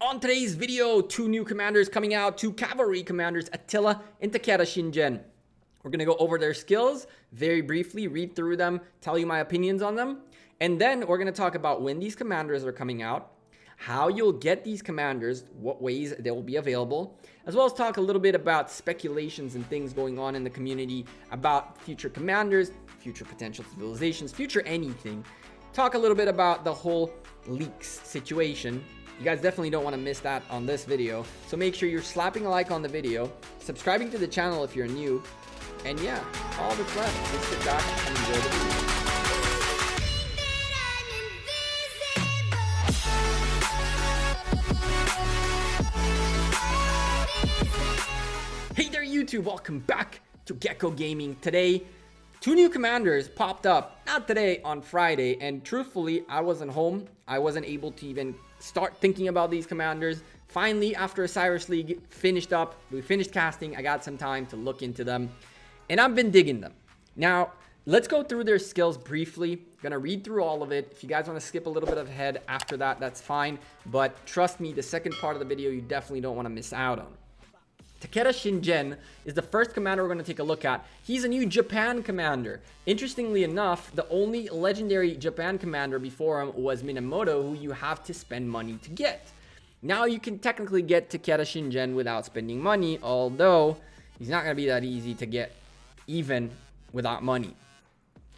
On today's video, two new commanders coming out, two cavalry commanders, Attila and Takeda Shingen. We're going to go over their skills very briefly, read through them, tell you my opinions on them. And then we're going to talk about when these commanders are coming out, how you'll get these commanders, what ways they will be available, as well as talk a little bit about speculations and things going on in the community about future commanders, future potential civilizations, future anything. Talk a little bit about the whole leaks situation. You guys definitely don't want to miss that on this video. So make sure you're slapping a like on the video, subscribing to the channel if you're new, and yeah, all that's left is sit back and enjoy the video. Hey there YouTube, welcome back to Gekko Gaming. Today, two new commanders popped up, not today, on Friday, and truthfully, I wasn't home. I wasn't able to even start thinking about these commanders. Finally, after Osiris League finished up, we finished casting, I got some time to look into them, and I've been digging them. Now, let's go through their skills briefly. Gonna read through all of it. If you guys want to skip a little bit ahead after that, that's fine, but trust me, the second part of the video you definitely don't want to miss out on. Takeda Shingen is the first commander we're going to take a look at. He's a new Japan commander. Interestingly enough, the only legendary Japan commander before him was Minamoto, who you have to spend money to get. Now you can technically get Takeda Shingen without spending money, although he's not going to be that easy to get even without money.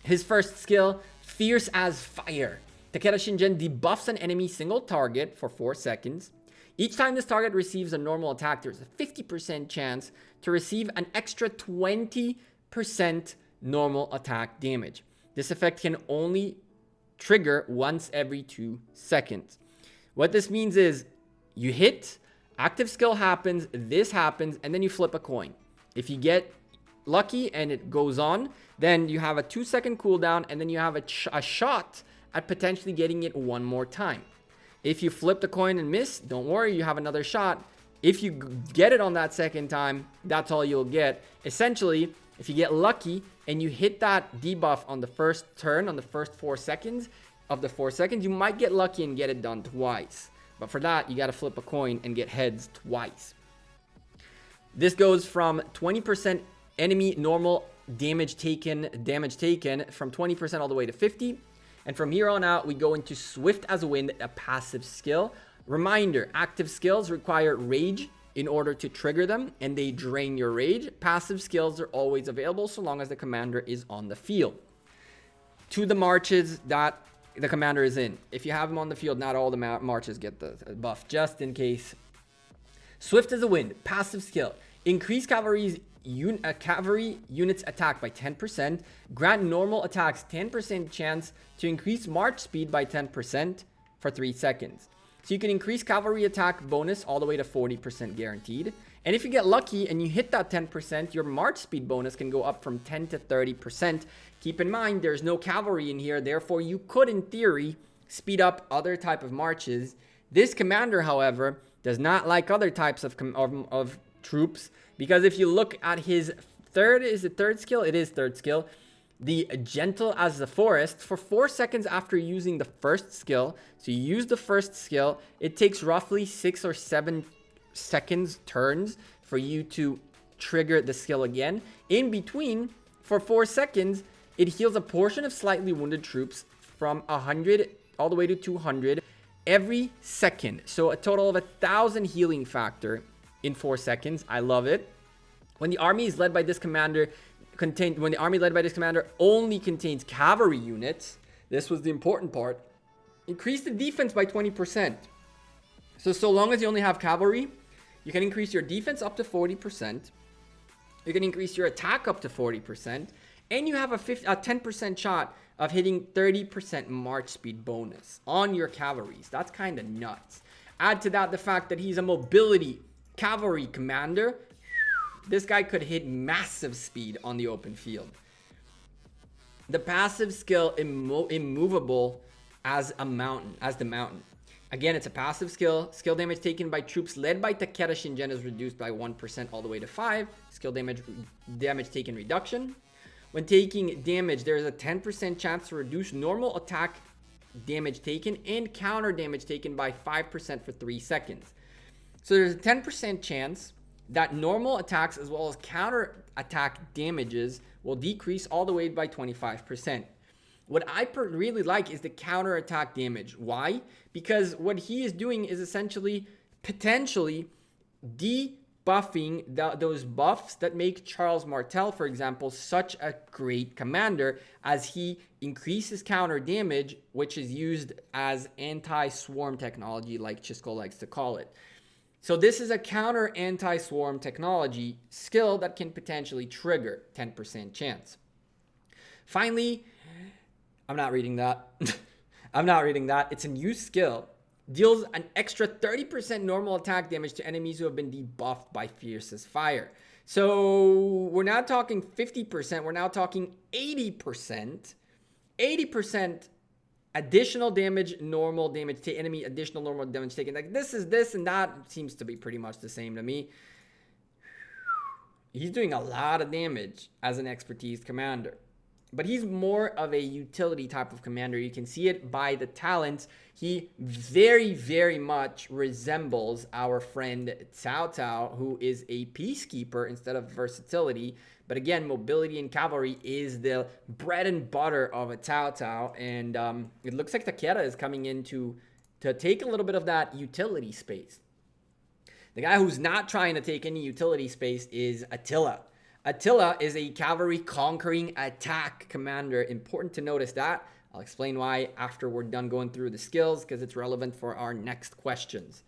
His first skill, Fierce as Fire. Takeda Shingen debuffs an enemy single target for 4 seconds. Each time this target receives a normal attack, there's a 50% chance to receive an extra 20% normal attack damage. This effect can only trigger once every 2 seconds. What this means is you hit, active skill happens, this happens, and then you flip a coin. If you get lucky and it goes on, then you have a 2-second cooldown, and then you have a shot at potentially getting it one more time. If you flip the coin and miss, don't worry, you have another shot. If you get it on that second time, that's all you'll get. Essentially, if you get lucky and you hit that debuff on the first turn, on the first 4 seconds of the 4 seconds, you might get lucky and get it done twice. But for that, you got to flip a coin and get heads twice. This goes from 20% enemy normal damage taken from 20% all the way to 50%. And from here on out, we go into Swift as Wind, a passive skill. Reminder, active skills require rage in order to trigger them, and they drain your rage. Passive skills are always available so long as the commander is on the field. To the marches that the commander is in. If you have him on the field, not all the marches get the buff, just in case. Swift as a Wind, passive skill. Increase cavalry units attack by 10%. Grant normal attacks 10% chance to increase march speed by 10% for 3 seconds. So you can increase cavalry attack bonus all the way to 40% guaranteed. And if you get lucky and you hit that 10%, your march speed bonus can go up from 10 to 30%. Keep in mind, there's no cavalry in here. Therefore, you could, in theory, speed up other type of marches. This commander, however, does not like other types of troops, because if you look at his third skill? It is third skill. The Gentle as the Forest, for 4 seconds after using the first skill, so you use the first skill, it takes roughly 6 or 7 seconds turns for you to trigger the skill again. In between, for 4 seconds, it heals a portion of slightly wounded troops from 100 all the way to 200 every second. So a total of 1,000 healing factor in 4 seconds. I love it. When the army led by this commander only contains cavalry units, this was the important part, increase the defense by 20%. So long as you only have cavalry, you can increase your defense up to 40%. You can increase your attack up to 40%, and you have a 10% shot of hitting 30% march speed bonus on your cavalries. That's kind of nuts. Add to that the fact that he's a mobility cavalry commander. This guy could hit massive speed on the open field. The passive skill, immovable as the mountain. Again, it's a passive skill. Skill damage taken by troops led by Takeda Shingen is reduced by 1% all the way to 5. Skill damage taken reduction. When taking damage, there is a 10% chance to reduce normal attack damage taken and counter damage taken by 5% for 3 seconds. So there's a 10% chance that normal attacks as well as counter attack damages will decrease all the way by 25%. What I really like is the counter attack damage. Why? Because what he is doing is essentially potentially debuffing those buffs that make Charles Martel, for example, such a great commander, as he increases counter damage, which is used as anti-swarm technology, like Chisco likes to call it. So this is a counter anti-swarm technology skill that can potentially trigger 10% chance. Finally, I'm not reading that. I'm not reading that. It's a new skill. Deals an extra 30% normal attack damage to enemies who have been debuffed by Fiercest Fire. So we're not talking 50%. We're now talking 80%. 80% additional damage, normal damage to enemy, additional normal damage taken. Like this and that seems to be pretty much the same to me. He's doing a lot of damage as an expertise commander. But he's more of a utility type of commander. You can see it by the talents. He very, very much resembles our friend Cao Cao, who is a peacekeeper instead of versatility. But again, mobility and cavalry is the bread and butter of a Cao Cao. And it looks like Takeda is coming in to take a little bit of that utility space. The guy who's not trying to take any utility space is Attila. Attila is a cavalry conquering attack commander. Important to notice that. I'll explain why after we're done going through the skills, because it's relevant for our next questions.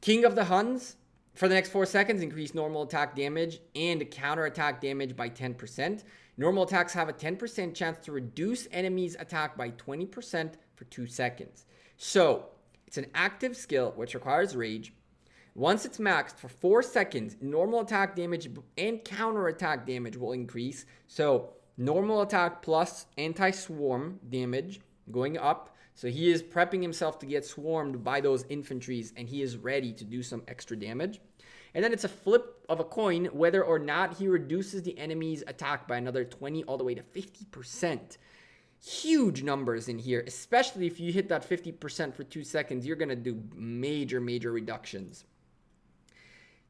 King of the Huns, for the next 4 seconds, increase normal attack damage and counter attack damage by 10%. Normal attacks have a 10% chance to reduce enemies' attack by 20% for 2 seconds. So, it's an active skill which requires rage. Once it's maxed for 4 seconds, normal attack damage and counter attack damage will increase. So normal attack plus anti-swarm damage going up. So he is prepping himself to get swarmed by those infantries, and he is ready to do some extra damage. And then it's a flip of a coin whether or not he reduces the enemy's attack by another 20 all the way to 50%. Huge numbers in here, especially if you hit that 50% for 2 seconds, you're going to do major reductions.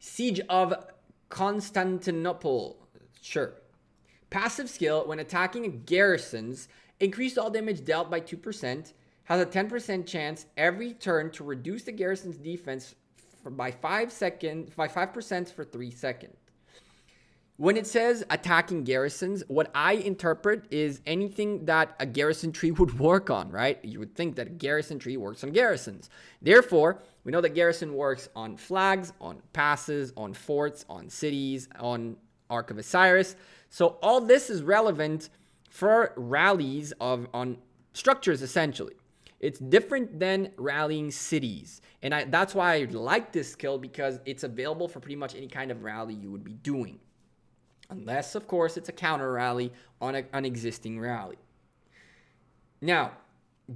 Siege of Constantinople. Sure. Passive skill, when attacking garrisons, increase all damage dealt by 2%, has a 10% chance every turn to reduce the garrison's defense by 5% for 3 seconds. When it says attacking garrisons, what I interpret is anything that a garrison tree would work on, right? You would think that a garrison tree works on garrisons. Therefore, we know that garrison works on flags, on passes, on forts, on cities, on Ark of Osiris. So all this is relevant for rallies on structures, essentially. It's different than rallying cities. And that's why I like this skill, because it's available for pretty much any kind of rally you would be doing. Unless, of course, it's a counter rally on an existing rally. Now,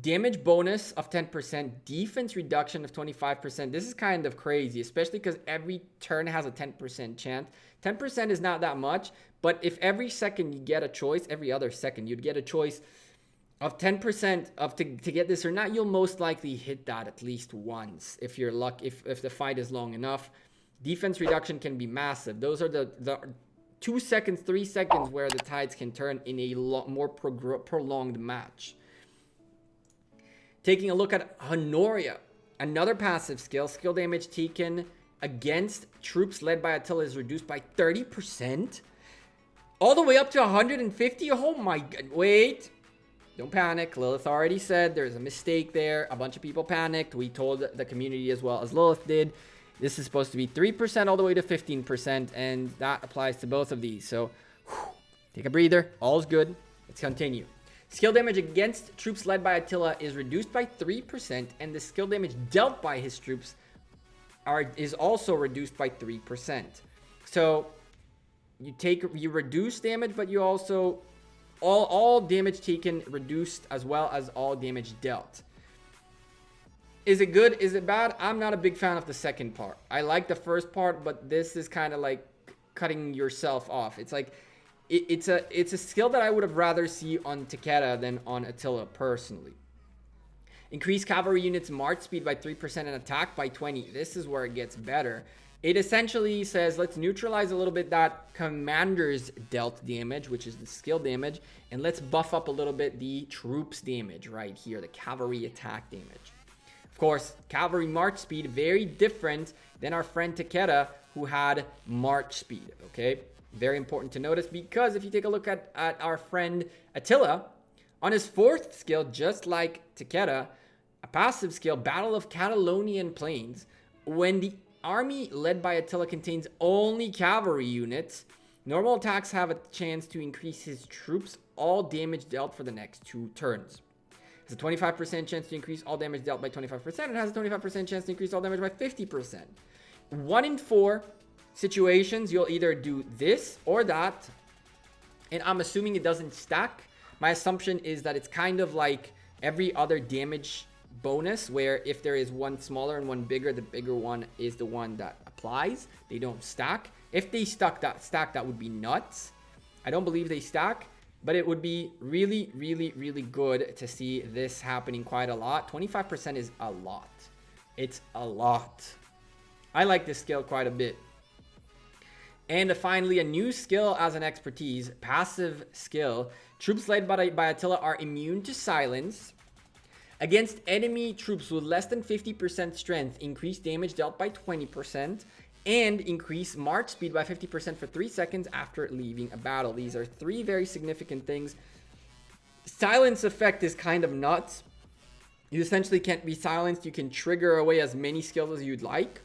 damage bonus of 10%, defense reduction of 25%. This is kind of crazy, especially because every turn has a 10% chance. 10% is not that much, but if every second you get a choice, every other second you'd get a choice of 10% to get this or not, you'll most likely hit that at least once if you're lucky, if the fight is long enough. Defense reduction can be massive. Those are the 2 seconds, 3 seconds where the tides can turn in a more prolonged match. Taking a look at Honoria, another passive skill. Skill damage taken against troops led by Attila is reduced by 30%. All the way up to 150. Oh my god. Wait. Don't panic. Lilith already said there's a mistake there. A bunch of people panicked. We told the community as well as Lilith did. This is supposed to be 3% all the way to 15%, and that applies to both of these. So, take a breather. All's good. Let's continue. Skill damage against troops led by Attila is reduced by 3%, and the skill damage dealt by his troops is also reduced by 3%. So, you reduce damage, but you also all damage taken reduced as well as all damage dealt. Is it good? Is it bad? I'm not a big fan of the second part. I like the first part, but this is kind of like cutting yourself off. It's like it's a skill that I would have rather see on Takeda than on Attila personally. Increase cavalry units march speed by 3% and attack by 20. This is where it gets better. It essentially says, let's neutralize a little bit that commander's dealt damage, which is the skill damage, and let's buff up a little bit the troops damage right here, the cavalry attack damage. Of course, cavalry march speed, very different than our friend Takeda, who had march speed, okay? Very important to notice, because if you take a look at our friend Attila, on his 4th skill, just like Takeda, a passive skill, Battle of Catalonian Plains, when the army led by Attila contains only cavalry units, normal attacks have a chance to increase his troops' all damage dealt for the next 2 turns. It has a 25% chance to increase all damage dealt by 25%. It has a 25% chance to increase all damage by 50%. 1 in 4 situations, you'll either do this or that. And I'm assuming it doesn't stack. My assumption is that it's kind of like every other damage bonus, where if there is one smaller and one bigger, the bigger one is the one that applies. They don't stack. If they stack, that would be nuts. I don't believe they stack, but it would be really, really, really good to see this happening quite a lot. 25% is a lot. It's a lot. I like this skill quite a bit. And finally, a new skill as an expertise, passive skill. Troops led by Attila are immune to silence. Against enemy troops with less than 50% strength, increase damage dealt by 20%, and increase march speed by 50% for 3 seconds after leaving a battle. These are 3 very significant things. Silence effect is kind of nuts. You essentially can't be silenced. You can trigger away as many skills as you'd like.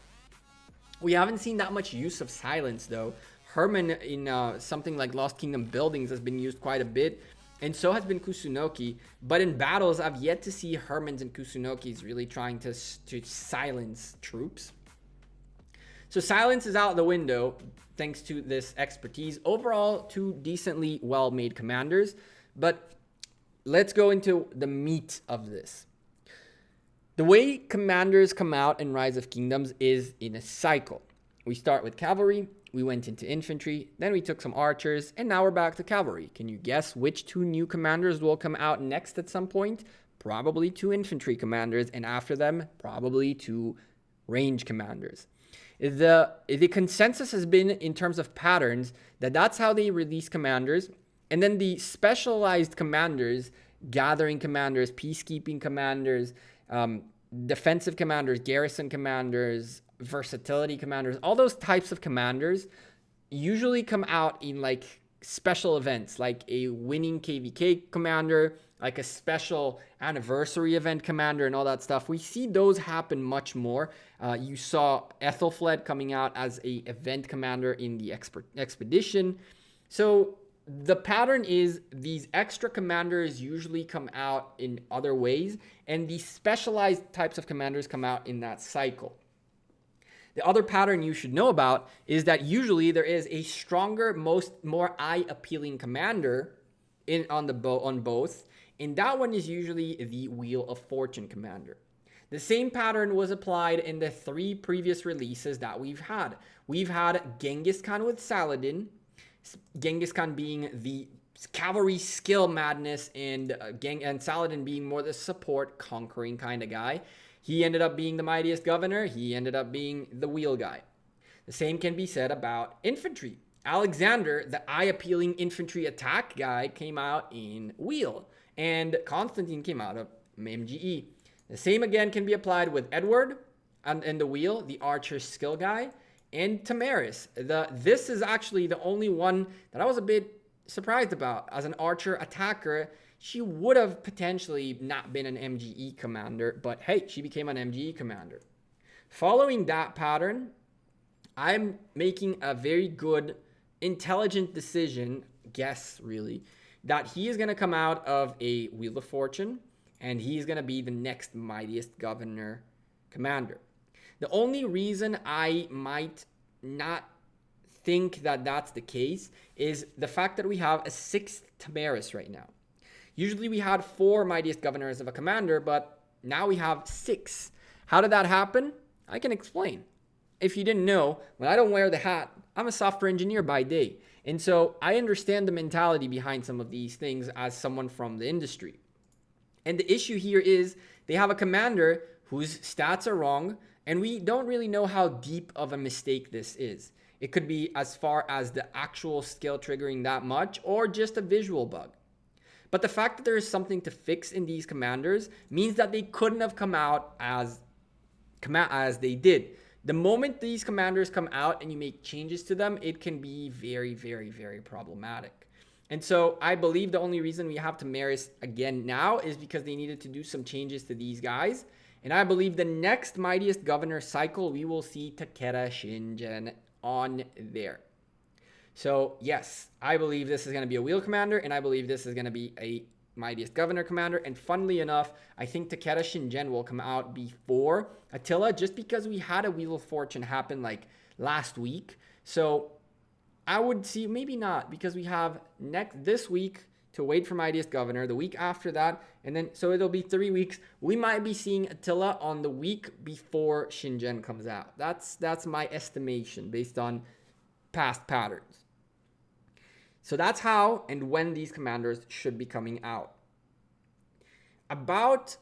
We haven't seen that much use of silence, though. Herman in something like Lost Kingdom Buildings has been used quite a bit. And so has been Kusunoki. But in battles, I've yet to see Hermans and Kusunokis really trying to silence troops. So silence is out the window thanks to this expertise. Overall, 2 decently well-made commanders. But let's go into the meat of this. The way commanders come out in Rise of Kingdoms is in a cycle. We start with cavalry, we went into infantry, then we took some archers, and now we're back to cavalry. Can you guess which 2 new commanders will come out next at some point? Probably 2 infantry commanders, and after them, probably 2 range commanders. The consensus has been, in terms of patterns, that's how they release commanders, and then the specialized commanders, gathering commanders, peacekeeping commanders, defensive commanders, garrison commanders, versatility commanders, all those types of commanders usually come out in like special events, like a winning KVK commander, like a special anniversary event commander, and all that stuff. We see those happen much more. You saw Ethelfled coming out as a event commander in the expedition. So the pattern is these extra commanders usually come out in other ways, and these specialized types of commanders come out in that cycle. The other pattern you should know about is that usually there is a stronger, more eye-appealing commander on both, and that one is usually the Wheel of Fortune commander. The same pattern was applied in the 3 previous releases that we've had. We've had Genghis Khan with Saladin, Genghis Khan being the cavalry skill madness, and Saladin being more the support conquering kind of guy. He ended up being the mightiest governor. He ended up being the wheel guy. The same can be said about infantry. Alexander, the eye-appealing infantry attack guy, came out in wheel, and Constantine came out of MGE. The same again can be applied with Edward and the wheel, the archer skill guy, and Tamaris. This is actually the only one that I was a bit surprised about. As an archer attacker, she would have potentially not been an MGE commander, but hey, she became an MGE commander. Following that pattern, I'm making a very good, intelligent decision, guess really, that he is going to come out of a Wheel of Fortune, and he's going to be the next mightiest governor commander. The only reason I might not think that that's the case is the fact that we have a 6th Tamaris right now. Usually we had 4 mightiest governors of a commander, but now we have 6. How did that happen? I can explain. If you didn't know, when I don't wear the hat, I'm a software engineer by day. And so I understand the mentality behind some of these things as someone from the industry. And the issue here is they have a commander whose stats are wrong, and we don't really know how deep of a mistake this is. It could be as far as the actual skill triggering that much, or just a visual bug. But the fact that there is something to fix in these commanders means that they couldn't have come out as they did. The moment these commanders come out and you make changes to them, it can be very, very, very problematic. And so I believe the only reason we have Tamaris again now is because they needed to do some changes to these guys. And I believe the next Mightiest Governor cycle, we will see Takeda Shingen on there. So yes, I believe this is going to be a wheel commander, and I believe this is going to be a Mightiest Governor commander. And funnily enough, I think Takeda Shingen will come out before Attila, just because we had a Wheel of Fortune happen like last week. So I would see, maybe not, because we have this week to wait for Mightiest Governor, the week after that, and then so it'll be 3 weeks. We might be seeing Attila on the week before Shingen comes out. That's my estimation based on past patterns. So that's how and when these commanders should be coming out. About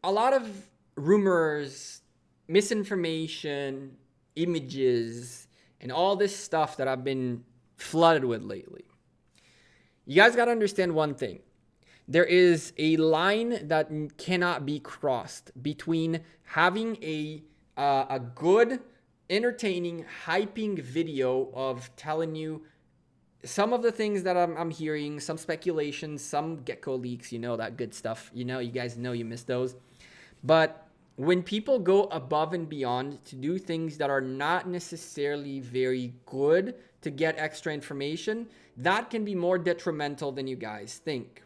a lot of rumors, misinformation, images, and all this stuff that I've been flooded with lately. You guys got to understand one thing. There is a line that cannot be crossed between having a good, entertaining, hyping video of telling you some of the things that I'm hearing, some speculations, some Gekko leaks, you know, that good stuff. You know, you guys know you miss those. But when people go above and beyond to do things that are not necessarily very good to get extra information, that can be more detrimental than you guys think.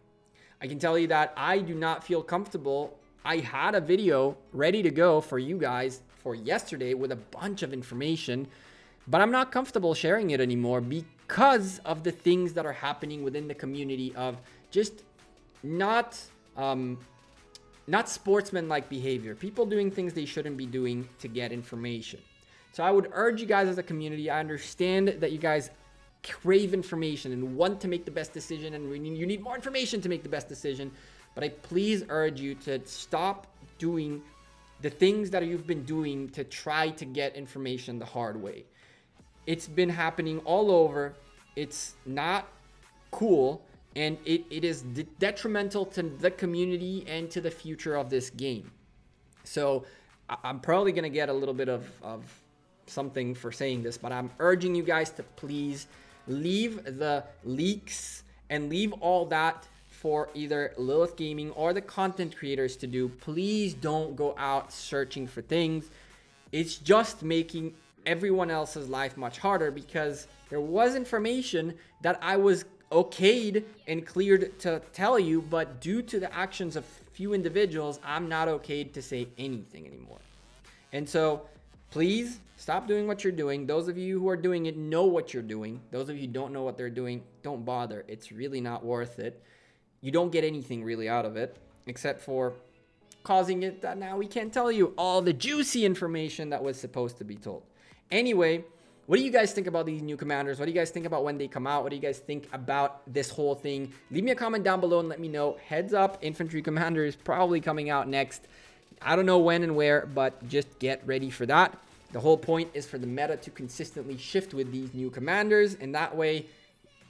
I can tell you that I do not feel comfortable. I had a video ready to go for you guys for yesterday with a bunch of information, but I'm not comfortable sharing it anymore because of the things that are happening within the community of just not sportsman-like behavior. People doing things they shouldn't be doing to get information. So I would urge you guys as a community, I understand that you guys crave information and want to make the best decision, and you need more information to make the best decision. But I please urge you to stop doing the things that you've been doing to try to get information the hard way. It's been happening all over. It's not cool, and it is detrimental to the community and to the future of this game. So I'm probably going to get a little bit of something for saying this, but I'm urging you guys to please leave the leaks and leave all that for either Lilith Gaming or the content creators to do. Please don't go out searching for things. It's just making everyone else's life much harder, because there was information that I was okayed and cleared to tell you, but due to the actions of few individuals, I'm not okayed to say anything anymore. And so please stop doing what you're doing. Those of you who are doing it know what you're doing. Those of you who don't know what they're doing, don't bother. It's really not worth it. You don't get anything really out of it, except for causing it that now we can't tell you all the juicy information that was supposed to be told. Anyway, what do you guys think about these new commanders? What do you guys think about when they come out? What do you guys think about this whole thing? Leave me a comment down below and let me know. Heads up, Infantry Commander is probably coming out next. I don't know when and where, but just get ready for that. The whole point is for the meta to consistently shift with these new commanders, and that way,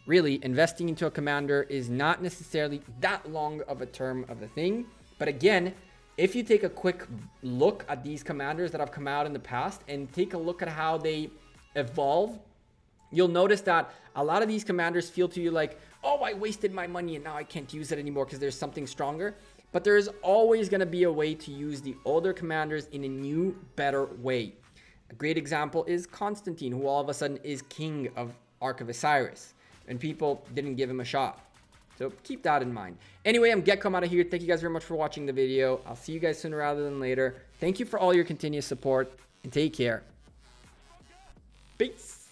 really, investing into a commander is not necessarily that long of a term of a thing. But again, if you take a quick look at these commanders that have come out in the past and take a look at how they evolve, you'll notice that a lot of these commanders feel to you like, oh, I wasted my money and now I can't use it anymore because there's something stronger. But there's always going to be a way to use the older commanders in a new, better way. A great example is Constantine, who all of a sudden is king of Ark of Osiris, and people didn't give him a shot. So keep that in mind. Anyway, I'm Gekko, I'm out of here. Thank you guys very much for watching the video. I'll see you guys sooner rather than later. Thank you for all your continuous support, and take care. Peace.